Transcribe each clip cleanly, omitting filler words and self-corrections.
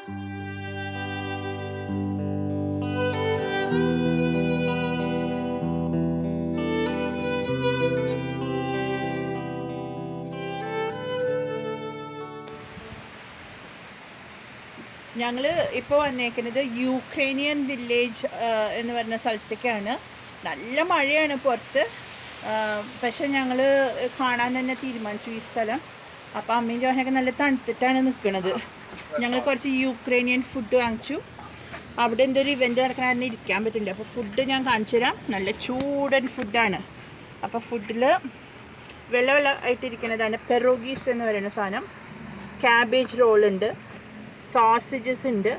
ഞങ്ങൾ ഇപ്പോൾ വന്നേക്കുന്നത് യുക്രൈനിയൻ വില്ലേജ് എന്ന് പറഞ്ഞ സ്ഥലത്തേക്കാണ്. നല്ല മഴയാണ് പുറത്ത്. പക്ഷെ ഞങ്ങൾ കാണാൻ തന്നെ തീരുമാനിച്ചു ഈ സ്ഥലം. അപ്പോൾ അമ്മയും ജോഹനൊക്കെ നല്ല തണുത്തിട്ടാണ് നിൽക്കുന്നത്. ഞങ്ങൾ കുറച്ച് യുക്രൈനിയൻ ഫുഡ് വാങ്ങിച്ചു. അവിടെ എന്തൊരു ഇവൻ്റ് നടക്കണമെന്ന് ഇരിക്കാൻ പറ്റില്ല. അപ്പോൾ ഫുഡ് ഞാൻ കാണിച്ചു തരാം. നല്ല ചൂടൻ ഫുഡാണ്. അപ്പോൾ ഫുഡിൽ വെള്ള ആയിട്ടിരിക്കുന്നതാണ് പെറോഗീസ് എന്ന് പറയുന്ന സാധനം. ക്യാബേജ് റോളുണ്ട്, സോസേജസ് ഉണ്ട്,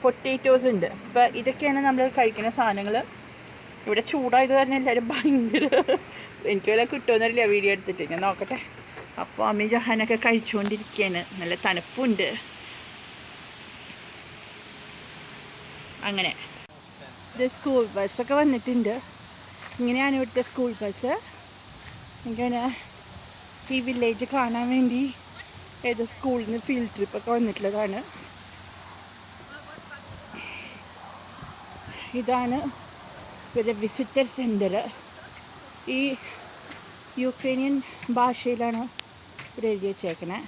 പൊട്ടേറ്റോസ് ഉണ്ട്. അപ്പോൾ ഇതൊക്കെയാണ് നമ്മൾ കഴിക്കുന്ന സാധനങ്ങൾ. ഇവിടെ ചൂടായത് കാരണം എല്ലാവരും ഭയങ്കര, എനിക്ക് വല്ല കിട്ടുമെന്നറിയില്ല വീഡിയോ എടുത്തിട്ട്, ഞാൻ നോക്കട്ടെ. അപ്പോൾ അമ്മി ജഹാനൊക്കെ കഴിച്ചുകൊണ്ടിരിക്കുകയാണ്. നല്ല തണുപ്പുണ്ട്. അങ്ങനെ ഇത് സ്കൂൾ ബസ്സൊക്കെ വന്നിട്ടുണ്ട്. ഇങ്ങനെയാണ് ഇവിടുത്തെ സ്കൂൾ ബസ്. ഇങ്ങനെ ഈ വില്ലേജ് കാണാൻ വേണ്ടി ഏതോ സ്കൂളിൽ നിന്ന് ഫീൽഡ് ട്രിപ്പൊക്കെ വന്നിട്ടുള്ളതാണ്. ഇതാണ് ഇവരുടെ വിസിറ്റർ സെൻറ്റർ. ഈ യുക്രൈനിയൻ ഭാഷയിലാണ് ഇവിടെ എഴുതി വച്ചേക്കണേ.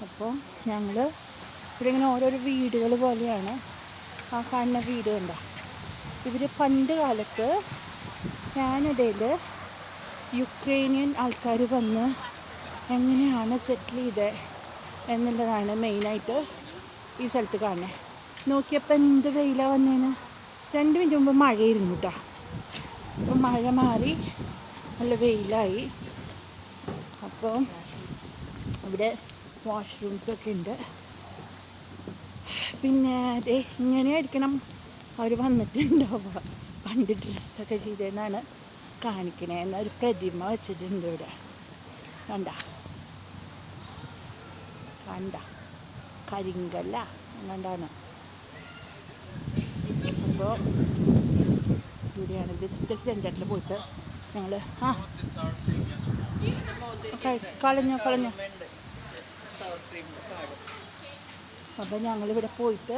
അപ്പോൾ ഞങ്ങൾ ഇവിടെ ഇങ്ങനെ ഓരോരോ വീടുകൾ പോലെയാണ്. ആ കാണുന്ന വീട് കണ്ടോ. ഇവർ പണ്ട് കാലത്ത് കാനഡയിൽ യുക്രൈനിയൻ ആൾക്കാർ വന്ന് എങ്ങനെയാണ് സെറ്റിൽ ചെയ്തത് എന്നുള്ളതാണ് മെയിനായിട്ട് ഈ സ്ഥലത്ത് കാണുന്നത്. നോക്കിയപ്പോൾ എന്ത് വെയിലാണ് വന്നേന്. 2 മിനിറ്റ് മുമ്പ് മഴയായിരുന്നു കേട്ടോ. അപ്പോൾ മഴ മാറി നല്ല വെയിലായി. അപ്പോൾ ഇവിടെ വാഷ്റൂംസൊക്കെ ഉണ്ട്. പിന്നെ അതെ ഇങ്ങനെയായിരിക്കണം അവർ വന്നിട്ടുണ്ടാവുക. പണ്ട് ഡ്രസ്സൊക്കെ ചെയ്തതെന്നാണ് കാണിക്കണേ. എന്നൊരു പ്രതിമ വെച്ചിട്ടുണ്ട് ഇവിടെ. കണ്ട കരിങ്കല്ല കണ്ടാണ്. അപ്പോൾ ഇവിടെയാണ് വിസിറ്റർ സെൻറ്ററിൽ പോയിട്ട് ഞങ്ങൾ കളഞ്ഞോ. അപ്പോൾ ഞങ്ങളിവിടെ പോയിട്ട്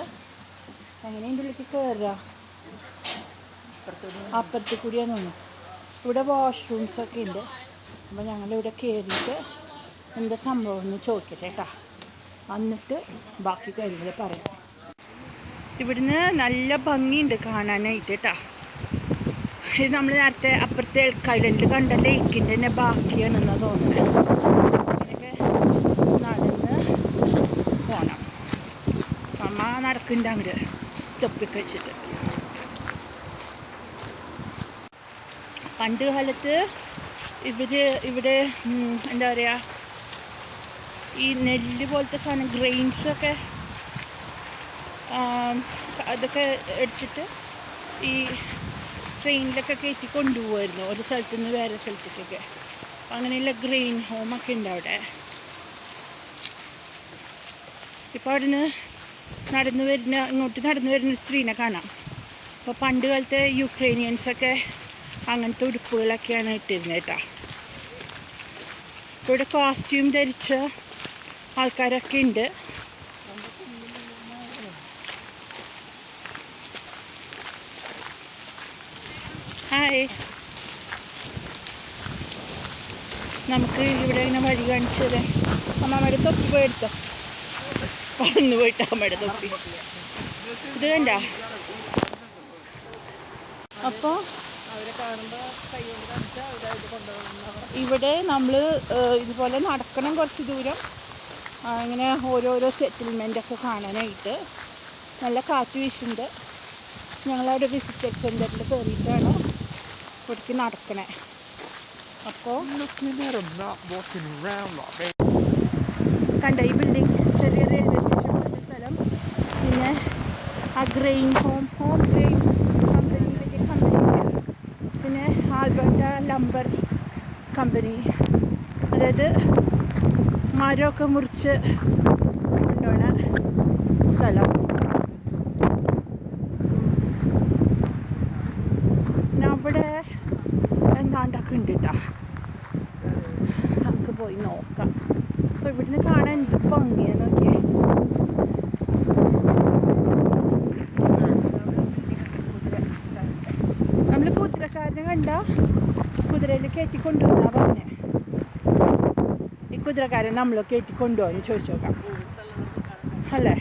എങ്ങനെ ഇതിൻ്റെ ഉള്ളിലേക്ക് കയറുക, അപ്പുറത്ത് കൂടിയാണ് തോന്നുന്നു. ഇവിടെ വാഷ്റൂംസൊക്കെ ഉണ്ട്. അപ്പോൾ ഞങ്ങളിവിടെ കയറിയിട്ട് എന്താ സംഭവം എന്ന് ചോദിക്കട്ടെ കേട്ടോ. എന്നിട്ട് ബാക്കി കാര്യങ്ങൾ പറയാം. ഇവിടുന്ന് നല്ല ഭംഗിയുണ്ട് കാണാനായിട്ട് കേട്ടോ. ഇത് നമ്മൾ നേരത്തെ അപ്പുറത്തെ എൽക്കൈലൻഡിൽ കണ്ട ലേക്കിൻ്റെ തന്നെ ബാക്കിയാണെന്നാണ് തോന്നുന്നത്. അങ്ങനെയൊക്കെ നടന്ന് പോകണം. അമ്മ നടക്കുന്നുണ്ട് അങ്ങോട്ട് തൊപ്പിക്ക് വെച്ചിട്ട്. പണ്ട് കാലത്ത് ഇവിടെ എന്താ പറയുക, ഈ നെല്ല് പോലത്തെ സാധനം ഗ്രെയിൻസൊക്കെ അതൊക്കെ എടുത്തിട്ട് ഈ ട്രെയിനിലൊക്കെ കയറ്റി കൊണ്ടുപോകുമായിരുന്നു ഒരു സ്ഥലത്തു നിന്ന് വേറെ സ്ഥലത്തേക്കൊക്കെ. അങ്ങനെയുള്ള ഗ്രെയിൻ ഹോമൊക്കെ ഉണ്ട് അവിടെ. ഇപ്പോൾ അവിടുന്ന് ഇങ്ങോട്ട് നടന്നു വരുന്ന സ്ത്രീനെ കാണാം. അപ്പോൾ പണ്ട് കാലത്തെ യുക്രൈനിയൻസൊക്കെ അങ്ങനത്തെ ഉടുപ്പുകളൊക്കെയാണ് ഇട്ടിരുന്നത് കേട്ടോ. ഇപ്പോൾ ഇവിടെ കോസ്റ്റ്യൂം ധരിച്ച ആൾക്കാരൊക്കെ ഉണ്ട്. ഹായ്, നമുക്ക് ഇവിടെ ഇങ്ങനെ വഴി കാണിച്ചു തരാം. അമ്മയുടെ തൊപ്പി പോയെടുത്തോ, പറന്നു പോയിട്ട് അമ്മയുടെ തൊപ്പി ഇത് കണ്ട. അപ്പോൾ ഇവിടെ നമ്മൾ ഇതുപോലെ നടക്കണം കുറച്ച് ദൂരം. ഇങ്ങനെ ഓരോരോ സെറ്റിൽമെൻറ്റൊക്കെ കാണാനായിട്ട്. നല്ല കാറ്റ് വീശുന്നുണ്ട്. ഞങ്ങളവിടെ വിസിറ്റർ സെൻറ്ററിൽ കയറിയിട്ടാണ് ഇവിടേക്ക് നടക്കണേ. അപ്പോൾ കണ്ട ഈ ബിൽഡിംഗ് ചെറിയ റെയിൽവേ സ്റ്റേഷൻ പോലത്തെ സ്ഥലം. പിന്നെ ആ ഗ്രെയിൻ ഹോം ഗ്രെയിൻ കമ്പനി, വലിയ കമ്പനി. പിന്നെ ആൽബർട്ട ലംബർ കമ്പനി, അതായത് മരമൊക്കെ മുറിച്ച് കൊണ്ടുപോണ സ്ഥലം. പിന്നെ അവിടെ എന്താണ്ടൊക്കെ ഉണ്ട് കേട്ടോ. നമുക്ക് പോയി നോക്കാം. അപ്പോൾ ഇവിടുന്ന് കാണാൻ എന്ത് ഭംഗിയാണ് നോക്കിയേ. കുതിരക്കാരൻ നമ്മളൊക്കെ കയറ്റി കൊണ്ടുപോകുമെന്ന് ചോദിച്ചു നോക്കാം അല്ലേ.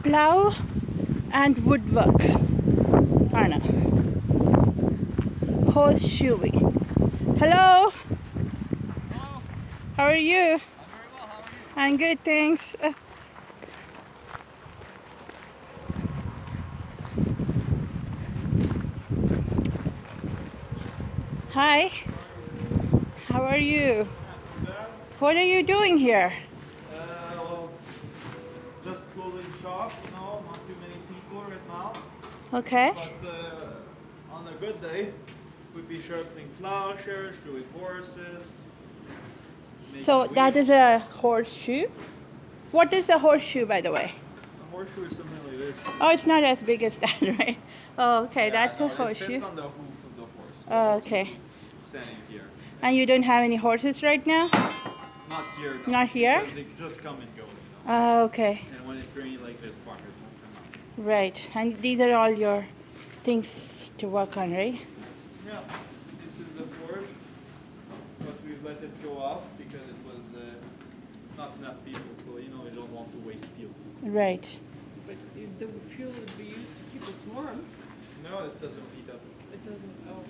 Plow and woodwork ആണ്. Horseshoeing. Hello. How are you? I'm very well. How are you? I'm good, thanks. Hi. How are you? What are you doing here? Well, just closing shop, not too many people right now. Okay. But on a good day, we'd be sharpening plowshares, doing horses. So that wheels. is a horseshoe. What is a horseshoe, by the way? A horseshoe is something like this. Oh, it's not as big as that, right? Oh, okay, Yeah, that's no, a horseshoe. It fits on the hoof of the horse. Oh, okay. Standing here. And you don't have any horses right now? Not here. No, Not here? Because they just come and go. Oh, okay. And when it's raining like this, parkers won't come out. Right. And these are all your things to work on, right? Yeah. This is the forge, but we've let it go off because it was not enough people, so we don't want to waste fuel. Right. But the fuel would be used to keep us warm. No, this doesn't heat up. It doesn't. Oh.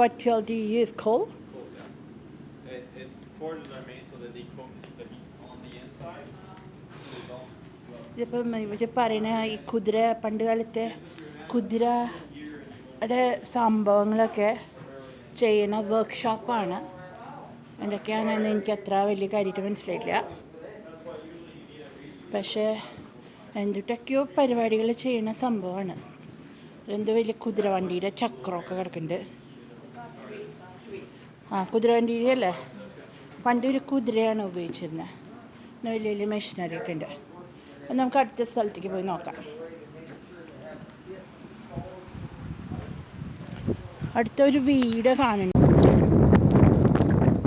What fuel do you use? Coal? Cool, yeah. Forges are made so that they focus the heat on the inside. So they don't. ഇതിപ്പം ഇവർ പറയുന്ന ഈ കുതിര പണ്ട് കാലത്തെ കുതിരയുടെ സംഭവങ്ങളൊക്കെ ചെയ്യുന്ന വർക്ക്ഷോപ്പാണ്. എന്തൊക്കെയാണെന്ന് എനിക്ക് അത്ര വലിയ കാര്യമായിട്ട് മനസ്സിലായില്ല. പക്ഷേ എന്തൊക്കെയോ പരിപാടികൾ ചെയ്യുന്ന സംഭവമാണ്. എന്തോ വലിയ കുതിരവണ്ടിയുടെ ചക്രമൊക്കെ കിടക്കുന്നുണ്ട്. കുതിരവണ്ടിയുടെ അല്ലേ, പണ്ട് ഒരു കുതിരയാണ് ഉപയോഗിച്ചിരുന്നത്. പിന്നെ വലിയ വലിയ മെഷീനറി ഒക്കെ ഉണ്ട്. അപ്പം നമുക്ക് അടുത്ത സ്ഥലത്തേക്ക് പോയി നോക്കാം. അടുത്തൊരു വീട് കാണുന്നുണ്ട്.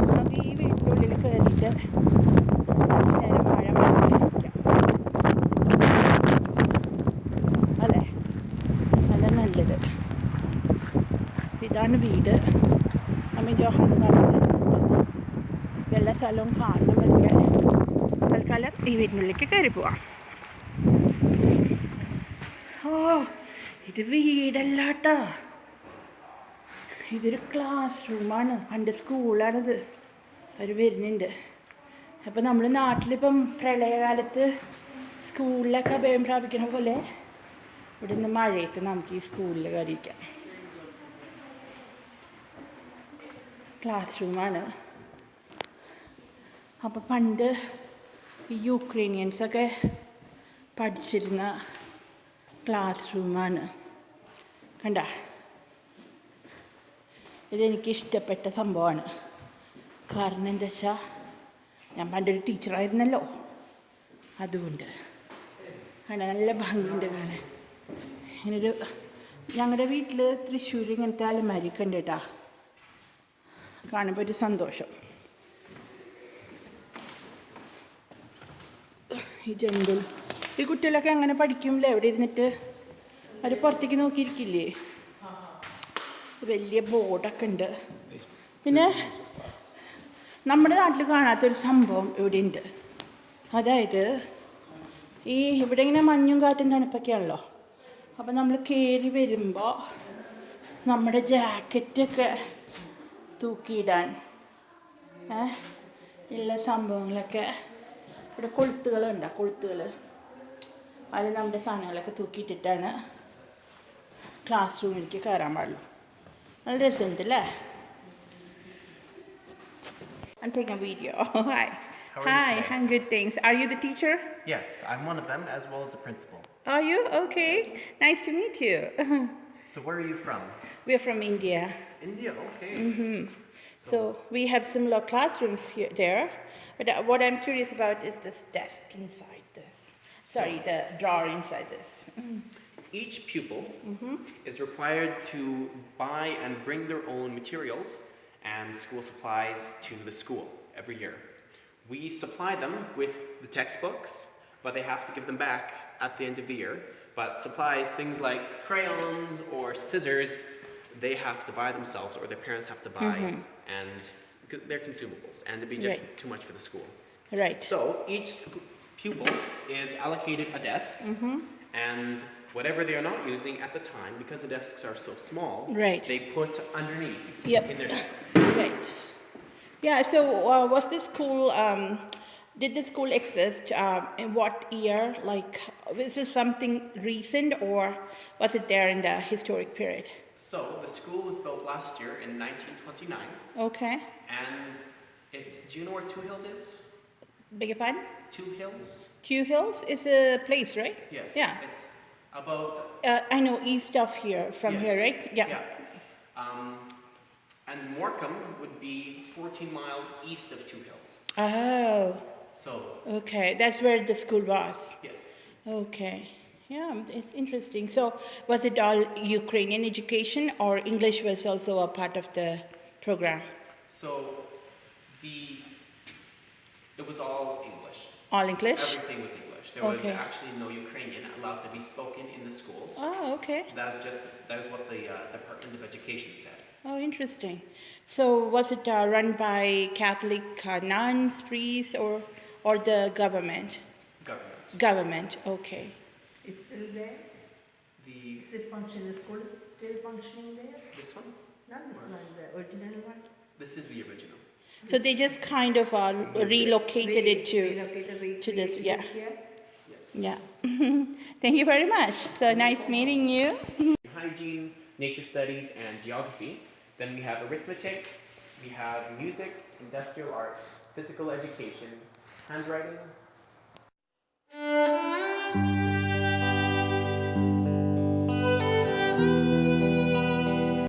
നമുക്ക് ഈ വീട്ടിനുള്ളിൽ കയറിയിട്ട് നേരം മഴ ഇരിക്കാം അല്ലേ, അല്ല നല്ലത്. ഇതാണ് വീട്. അമ്മ ജോഹാണ് നടന്നത്. എല്ലാ സ്ഥലവും കാണുന്നവർക്ക് തൽക്കാലം ഈ വീടിനുള്ളിലേക്ക് കയറി പോവാം. ഓ, ഇത് വീടല്ല കേട്ടോ, ഇതൊരു ക്ലാസ് റൂമാണ്. പണ്ട് സ്കൂളാണിത്. അവർ വരുന്നുണ്ട്. അപ്പം നമ്മൾ നാട്ടിലിപ്പം പ്രളയകാലത്ത് സ്കൂളിലൊക്കെ അഭയം പ്രാപിക്കണ പോലെ ഇവിടെ നിന്ന് മഴയത്ത് നമുക്ക് ഈ സ്കൂളിൽ കയറിയിരിക്കാം. ക്ലാസ് റൂമാണ്. അപ്പോൾ പണ്ട് ഈ യുക്രൈനിയൻസൊക്കെ പഠിച്ചിരുന്ന ക്ലാസ് റൂമാണ്. കണ്ട, ഇതെനിക്കിഷ്ടപ്പെട്ട സംഭവമാണ്. കാരണം എന്താ വെച്ചാൽ ഞാൻ പണ്ടൊരു ടീച്ചറായിരുന്നല്ലോ, അതുകൊണ്ട് കാണാൻ നല്ല ഭംഗിയുണ്ട് കാണാൻ. ഇങ്ങനൊരു ഞങ്ങളുടെ വീട്ടിൽ തൃശ്ശൂർ ഇങ്ങനത്തെ അലമാരിയൊക്കെ ഉണ്ട് കേട്ടോ. കാണുമ്പോൾ ഒരു സന്തോഷം. ഈ ജംഗിൾ, ഈ കുട്ടികളൊക്കെ അങ്ങനെ പഠിക്കുമല്ലേ എവിടെ ഇരുന്നിട്ട്? അവർ പുറത്തേക്ക് നോക്കിയിരിക്കില്ലേ? വലിയ ബോർഡൊക്കെ ഉണ്ട്. പിന്നെ നമ്മുടെ നാട്ടിൽ കാണാത്തൊരു സംഭവം ഇവിടെ ഉണ്ട്. അതായത് ഇവിടെ ഇങ്ങനെ മഞ്ഞും കാറ്റും തണുപ്പൊക്കെയാണല്ലോ. അപ്പം നമ്മൾ കയറി വരുമ്പോൾ നമ്മുടെ ജാക്കറ്റൊക്കെ തൂക്കിയിടാൻ ഉള്ള സംഭവങ്ങളൊക്കെ ഇവിടെ കൊളുത്തുകളുണ്ട്. കൊളുത്തുകൾ അത് നമ്മുടെ സാധനങ്ങളൊക്കെ തൂക്കിയിട്ടിട്ടാണ് ക്ലാസ് റൂമിലേക്ക് കയറാൻ പാടുള്ളൂ. നല്ല രസമുണ്ട് അല്ലേ? I'm taking a video. Hi. How are you Hi, today? I'm good, thanks. Are you the teacher? Yes, I'm one of them, as well as the principal. Are you? Okay. Yes. Nice to meet you. So where are you from? We're from India. India, okay. So we have similar classrooms here, there. But what I'm curious about is this desk inside this. Sorry, the drawer inside this. Each pupil is required to buy and bring their own materials and school supplies to the school every year. We supply them with the textbooks, but they have to give them back at the end of the year. But supplies, things like crayons or scissors, they have to buy themselves or their parents have to buy, and they're consumables, and it'd be just Right. too much for the school. Right. So each pupil is allocated a desk, and whatever they are not using at the time, because the desks are so small, Right. they put underneath Yep. in their desks. Right. Yeah, so was the school, did the school exist in what year? Like, is this something recent or was it there in the historic period? So the school was built last year in 1929, Okay. and it's, do you know where Two Hills is? Beg your pardon? Two Hills? Two Hills is a place, right? Yes. Yeah. It's about I know east of here, from Yes. here, right? Yeah. Yeah. And Morecambe would be 14 miles east of Two Hills. Oh, So, okay. That's where the school was. yes. Okay. Yeah, it's interesting. So, was it all Ukrainian education or English was also a part of the program? So, it was all English. All English? Everything was English. There was Okay. actually no Ukrainian allowed to be spoken in the schools. Oh, okay. That is what the Department of Education said. Oh, interesting. So, was it run by Catholic nuns, priests, or the government? Government. Government. Okay. It's still there? The Is it function, the school is still functioning there? this one. Not this one, the original one? This is the original. So they just kind of relocated it to Relocated, to this, recreated yeah. it here? Yes. Yeah. Thank you very much. So nice meeting you. Hygiene, nature studies, and geography. Then we have arithmetic, we have music, industrial art, physical education, handwriting.